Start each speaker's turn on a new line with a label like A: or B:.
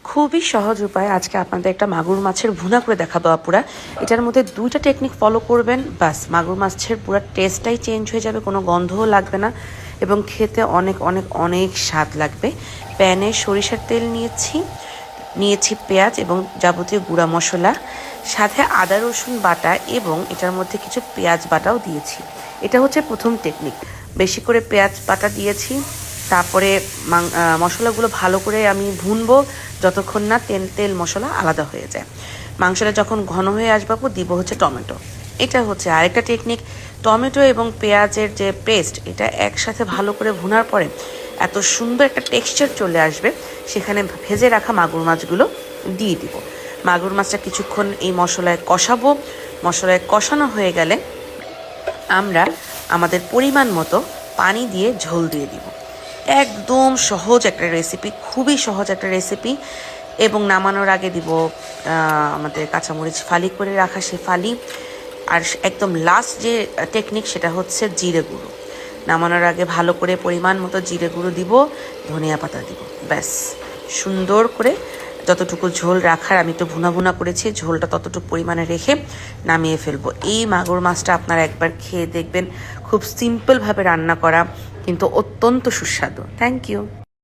A: খুবই সহজ উপায় আজকে আপনাদের একটা মাগুর মাছের ভুনা করে দেখাবো আপুরা। এটার মধ্যে দুইটা টেকনিক ফলো করবেন, বাস মাগুর মাছের পুরো টেস্টটাই চেঞ্জ হয়ে যাবে, কোনো গন্ধও লাগবে না এবং খেতে অনেক অনেক অনেক স্বাদ লাগবে। প্যানে সরিষার তেল নিয়েছি পেঁয়াজ এবং যাবতীয় গুঁড়া মশলা, সাথে আদা রসুন বাটা এবং এটার মধ্যে কিছু পেঁয়াজ বাটাও দিয়েছি। এটা হচ্ছে প্রথম টেকনিক। বেশি করে পেঁয়াজ বাটা দিয়েছি, তারপরে মশলাগুলো ভালো করে আমি ভুনবো যতক্ষণ না তেল তেল মশলা আলাদা হয়ে যায়। মাংসটা যখন ঘন হয়ে আসবে দিব হচ্ছে টমেটো। এটা হচ্ছে আরেকটা টেকনিক। টমেটো এবং পেঁয়াজের যে পেস্ট, এটা একসাথে ভালো করে ভুনার পরে এত সুন্দর একটা টেক্সচার চলে আসবে, সেখানে ভেজে রাখা মাগুর মাছগুলো দিয়ে দিব। মাগুর মাছটা কিছুক্ষণ এই মশলায় কষাবো। মশলায় কষানো হয়ে গেলে আমরা আমাদের পরিমাণ মতো পানি দিয়ে ঝোল দিয়ে দিব। একদম সহজ একটা রেসিপি, খুবই সহজ একটা রেসিপি। এবং নামানোর আগে দিব আমাদের কাঁচামরিচ ফালি করে রাখা সে ফালি। আর একদম লাস্ট যে টেকনিক সেটা হচ্ছে জিরে গুঁড়ো। নামানোর আগে ভালো করে পরিমাণ মতো জিরে গুঁড়ো দিব, ধনিয়া পাতা দিব, ব্যাস সুন্দর করে যতটুকু ঝোল রাখার আমি একটু ভুনা ভুনা করেছি, ঝোলটা ততটুকু পরিমাণে রেখে নামিয়ে ফেলবো। এই মাগুর মাছটা আপনারা একবার খেয়ে দেখবেন, খুব সিম্পলভাবে রান্না করা কিন্তু অত্যন্ত সুস্বাদু। Thank you.